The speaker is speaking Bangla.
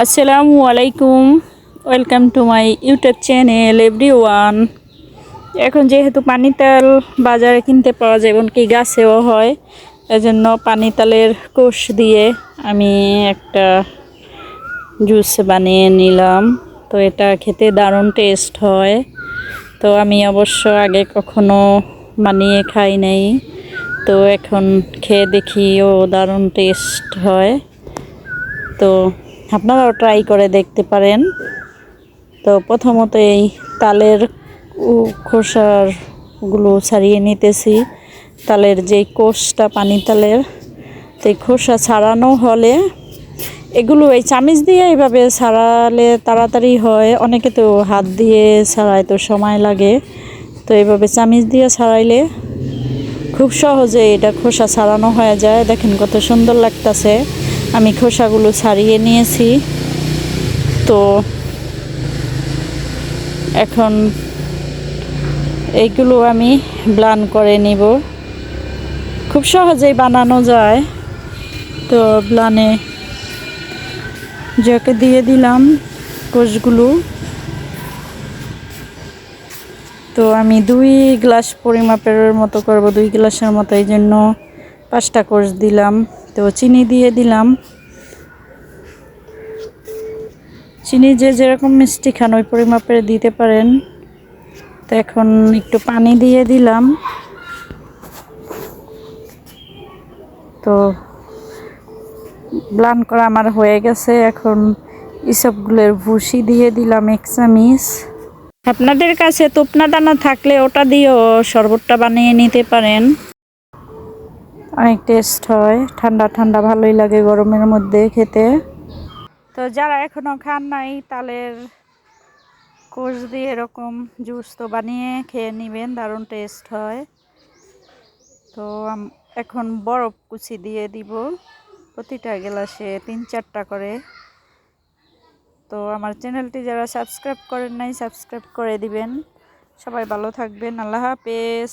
আসসালামু আলাইকুম, welcome to my YouTube channel everyone. এখন যেহেতু পানি তেল বাজারে কিনতে পাওয়া যায়, এমনকি গাছেও হয়, এজন্য পানি তেলের কোষ দিয়ে আমি একটা জুস বানিয়ে নিলাম। তো এটা খেতে দারুণ টেস্ট হয়। তো আমি অবশ্য আগে কখনো বানিয়ে খাই নাই, তো এখন খেয়ে দেখি ও দারুণ টেস্ট হয়। তো আপনারাও ট্রাই করে দেখতে পারেন। তো প্রথমত এই তালের খোসাগুলো ছাড়িয়ে নিতেছি। তালের যে কোষটা পানি তালের, তো খোসা ছাড়ানো হলে এগুলো এই চামিচ দিয়ে এইভাবে ছাড়ালে তাড়াতাড়ি হয়। অনেকে তো হাত দিয়ে ছাড়ায়, তো সময় লাগে। তো এইভাবে চামিচ দিয়ে ছাড়াইলে খুব সহজে এটা খোসা ছাড়ানো হয়ে যায়। দেখেন কত সুন্দর লাগতেছে। আমি খোসাগুলো ছাড়িয়ে নিয়েছি। তো এখন এইগুলো আমি ব্লেন্ড করে নিব। খুব সহজেই বানানো যায়। তো ব্লেন্ডে যাকে দিয়ে দিলাম কোষগুলো। তো আমি 2 গ্লাস পরিমাপের মতো করব, 2 গ্লাসের মতো, এই জন্য 5টা কোষ দিলাম। তো চিনি দিয়ে দিলাম। চিনি যে যেরকম মিষ্টি খান ওই পরিমাপের দিতে পারেন। তো এখন একটু পানি দিয়ে দিলাম। তো ব্লেন্ড করা আমার হয়ে গেছে। এখন ইসবগুলোর ভুসি দিয়ে দিলাম 1 চামচ। আপনাদের কাছে তুপনা দানা থাকলে ওটা দিয়েও শরবতটা বানিয়ে নিতে পারেন। অনেক টেস্ট হয়, ঠান্ডা ঠান্ডা ভালোই লাগে গরমের মধ্যে খেতে। তো যারা এখনো খান নাই, তালের কোষ দিয়ে এরকম জুস তো বানিয়ে খেয়ে নেবেন, দারুণ টেস্ট হয়। তো এখন বরফ কুচি দিয়ে দিব প্রতিটা গ্লাসে 3-4টা করে। তো আমার চ্যানেলটি যারা সাবস্ক্রাইব করেন নাই, সাবস্ক্রাইব করে দিবেন। সবাই ভালো থাকবেন। আল্লাহ হাফেজ।